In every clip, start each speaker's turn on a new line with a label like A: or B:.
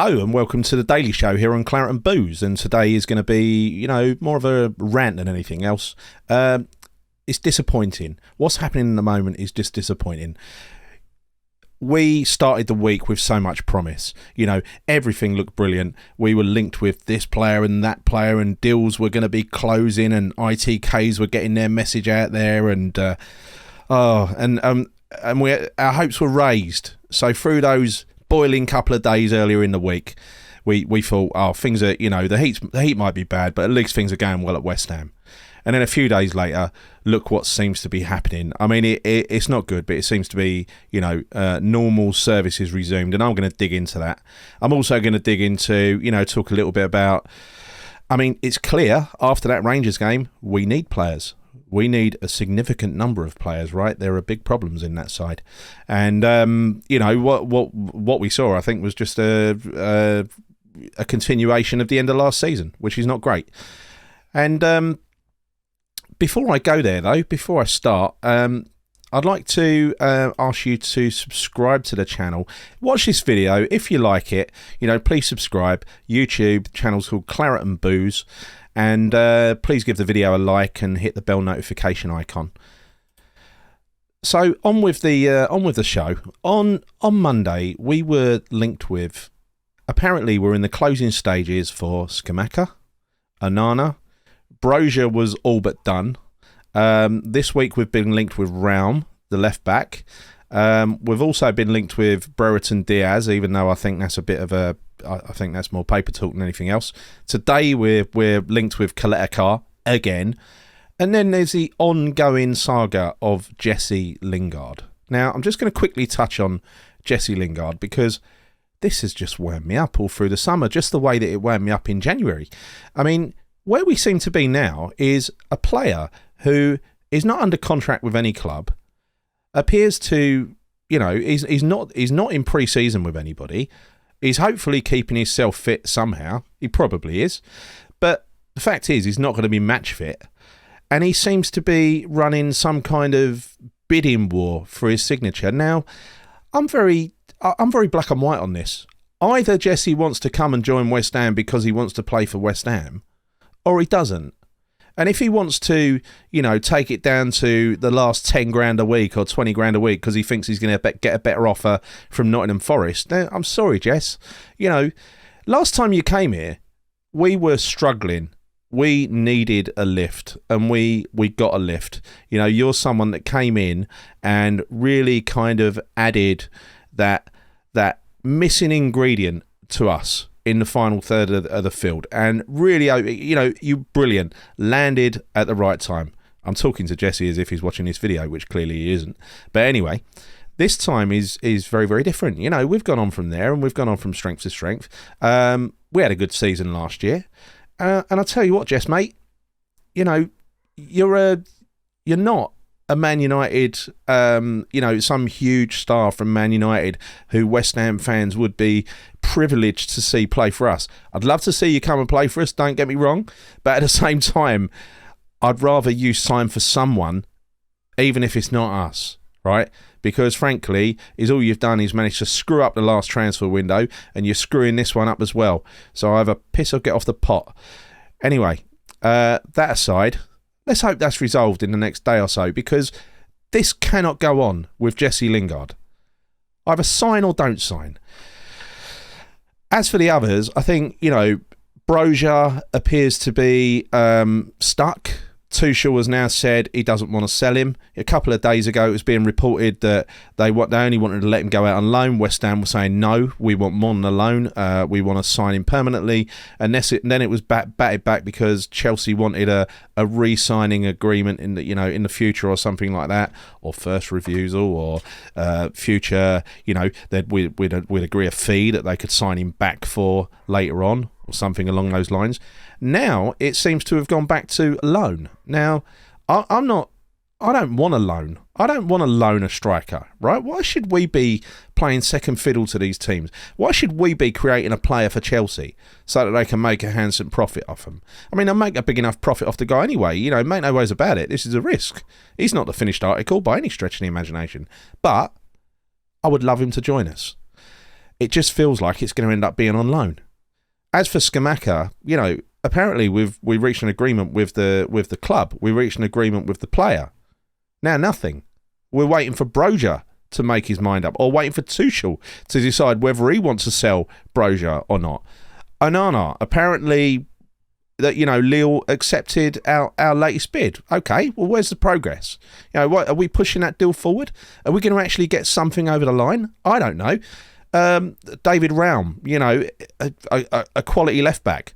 A: Hello and welcome to the Daily Show here on Claret and Booze, and today is going to be, more of a rant than anything else. It's disappointing. What's happening in the moment is just disappointing. We started the week with so much promise. Everything looked brilliant. We were linked with this player and that player, and deals were going to be closing, and ITKs were getting their message out there, and our hopes were raised. So through those boiling couple of days earlier in the week, we thought, things are, the heat might be bad, but at least things are going well at West Ham. And then a few days later, look what seems to be happening. I mean, it's not good, but it seems to be, normal services resumed, and I'm going to dig into that. I'm also going to dig into, talk a little bit about, it's clear after that Rangers game, we need players. We need a significant number of players, right? There are big problems in that side. And, what we saw, I think, was just a continuation of the end of last season, which is not great. And before I go there, though, before I start, I'd like to ask you to subscribe to the channel. Watch this video. If you like it, please subscribe. YouTube, the channel's called Claret and Booze. And please give the video a like and hit the bell notification icon. So on with the show. On Monday, we were linked with. Apparently, we're in the closing stages for Scamacca, Onana. Broja was all but done. This week, we've been linked with Rant, the left back. We've also been linked with Brereton Diaz, even though I think that's a bit of a. I think that's more paper talk than anything else. Today we're linked with Coletta again, and then there's the ongoing saga of Jesse Lingard. Now I'm just going to quickly touch on Jesse Lingard because this has just wound me up all through the summer, just the way that it wound me up in January. Where we seem to be now is a player who is not under contract with any club, appears to, he's not in pre-season with anybody. He's hopefully keeping himself fit somehow. He probably is. But the fact is, he's not going to be match fit. And he seems to be running some kind of bidding war for his signature. Now, I'm very black and white on this. Either Jesse wants to come and join West Ham because he wants to play for West Ham, or he doesn't. And if he wants to, take it down to the last 10 grand a week or 20 grand a week because he thinks he's going to get a better offer from Nottingham Forest, then I'm sorry, Jess. Last time you came here, we were struggling. We needed a lift, and we got a lift. You're someone that came in and really kind of added that missing ingredient to us in the final third of the field, and really, you brilliant, landed at the right time. I'm talking to Jesse as if he's watching this video, which clearly he isn't. But anyway, this time is very, very different. We've gone on from there, and we've gone on from strength to strength. We had a good season last year, and I'll tell you what, Jess, mate, you're not a Man United, some huge star from Man United who West Ham fans would be privileged to see play for us. I'd love to see you come and play for us, don't get me wrong, but at the same time, I'd rather you sign for someone, even if it's not us, right? Because frankly, all you've done is managed to screw up the last transfer window, and you're screwing this one up as well. So either piss or get off the pot. Anyway, that aside, let's hope that's resolved in the next day or so, because this cannot go on with Jesse Lingard. Either sign or don't sign. As for the others, I think, Broja appears to be stuck. Tuchel has now said he doesn't want to sell him. A couple of days ago, it was being reported that they only wanted to let him go out on loan. West Ham were saying, no, we want more than a loan. We want to sign him permanently. And then it was batted back because Chelsea wanted a re-signing agreement in the future or something like that, or first refusal, or future. We'd agree a fee that they could sign him back for later on, or something along those lines. Now it seems to have gone back to loan. Now, I don't want a loan. I don't want to loan a striker, right? Why should we be playing second fiddle to these teams? Why should we be creating a player for Chelsea so that they can make a handsome profit off him? They'll make a big enough profit off the guy anyway. Make no ways about it. This is a risk. He's not the finished article by any stretch of the imagination. But I would love him to join us. it just feels like it's going to end up being on loan. As for Scamacca, you know, apparently we've reached an agreement with the club. We reached an agreement with the player. Now nothing. We're waiting for Broja to make his mind up, or waiting for Tuchel to decide whether he wants to sell Broja or not. Onana, apparently, that, you know, Lille accepted our latest bid. Okay, well, where's the progress? You know, what, are we pushing that deal forward? Are we going to actually get something over the line? I don't know. David Raum, you know, a quality left back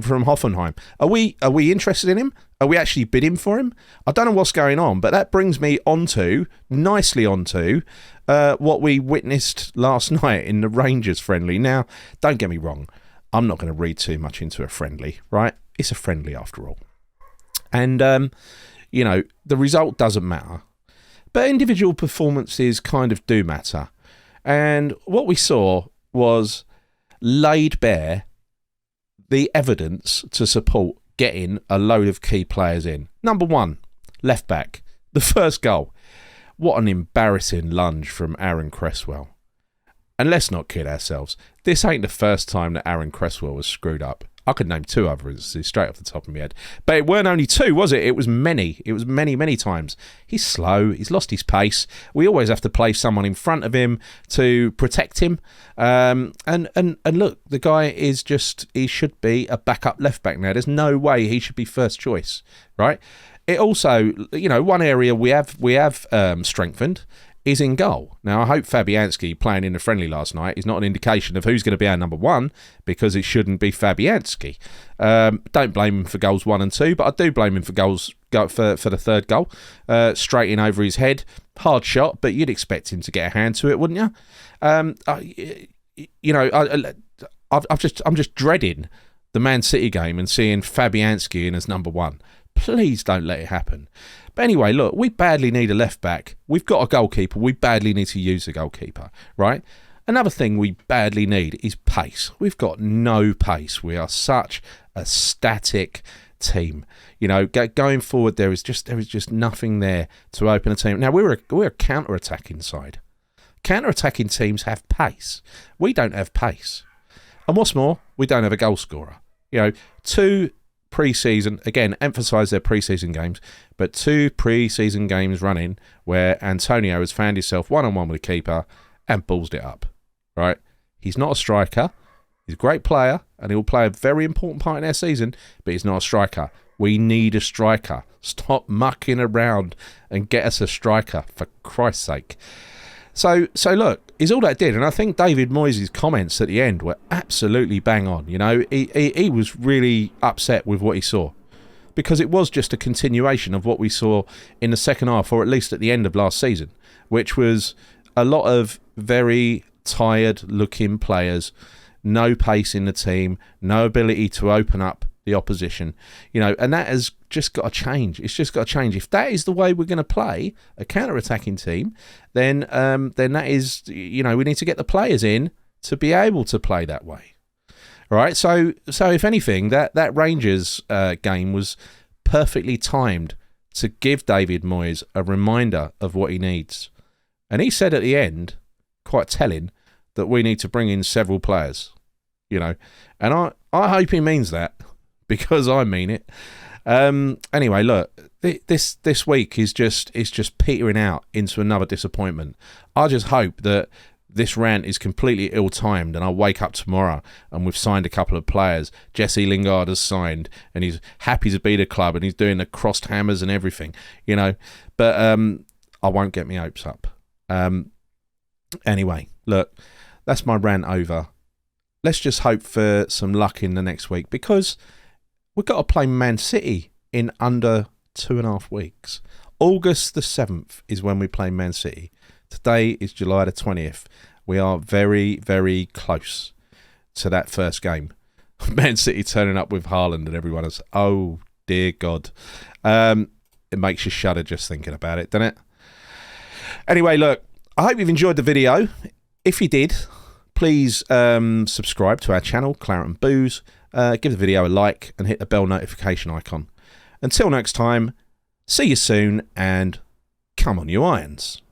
A: from Hoffenheim. Are we interested in him? Are we actually bidding for him? I don't know what's going on, but that brings me nicely onto what we witnessed last night in the Rangers friendly. Now, don't get me wrong. I'm not going to read too much into a friendly, right? It's a friendly after all. And, you know, the result doesn't matter. But individual performances kind of do matter. And what we saw was laid bare the evidence to support getting a load of key players in. Number one, left back. The first goal. What an embarrassing lunge from Aaron Cresswell. And let's not kid ourselves. This ain't the first time that Aaron Cresswell was screwed up. I could name two others straight off the top of my head. But it weren't only two, was it? It was many. It was many, many times. He's slow. He's lost his pace. We always have to play someone in front of him to protect him. And look, the guy is just, he should be a backup left back now. There's no way he should be first choice, right? It also, you know, one area we have strengthened is in goal. Now, I hope Fabianski playing in the friendly last night is not an indication of who's going to be our number one, because it shouldn't be Fabianski. Don't blame him for goals 1 and 2, but I do blame him for goals for the third goal. Straight in over his head. Hard shot, but you'd expect him to get a hand to it, wouldn't you? You know, I'm just dreading the Man City game and seeing Fabianski in as number one. Please don't let it happen. But anyway, look, we badly need a left back. We've got a goalkeeper. We badly need to use a goalkeeper, right? Another thing we badly need is pace. We've got no pace. We are such a static team. You know, going forward, there is just nothing there to open a team. Now, we're a counter-attacking side. Counter-attacking teams have pace. We don't have pace. And what's more, we don't have a goal scorer. You know, two pre-season, again, emphasise their pre-season games, but 2 pre-season games running where Antonio has found himself one-on-one with a keeper and ballsed it up, right? He's not a striker. He's a great player, and he'll play a very important part in our season, but he's not a striker. We need a striker. Stop mucking around and get us a striker, for Christ's sake. So look, is all that did, and I think David Moyes' comments at the end were absolutely bang on. You know, he was really upset with what he saw, because it was just a continuation of what we saw in the second half, or at least at the end of last season, which was a lot of very tired-looking players, no pace in the team, no ability to open up the opposition, you know, and that has just got to change. It's just got to change. If that is the way we're going to play a counter-attacking team, then that is, you know, we need to get the players in to be able to play that way. All right, so if anything, that Rangers game was perfectly timed to give David Moyes a reminder of what he needs. And he said at the end, quite telling, that we need to bring in several players, you know, and I hope he means that, because I mean it. Anyway, look, this week is just petering out into another disappointment. I just hope that this rant is completely ill-timed and I wake up tomorrow and we've signed a couple of players. Jesse Lingard has signed and he's happy to be the club and he's doing the crossed hammers and everything, you know. But I won't get my hopes up. Anyway, look, that's my rant over. Let's just hope for some luck in the next week, because we've got to play Man City in under 2.5 weeks. August the 7th is when we play Man City. Today is July the 20th. We are very, very close to that first game. Man City turning up with Haaland and everyone else. Oh, dear God. It makes you shudder just thinking about it, doesn't it? Anyway, look, I hope you've enjoyed the video. If you did, please subscribe to our channel, Claret and Booze. Give the video a like and hit the bell notification icon. Until next time, see you soon and come on you irons.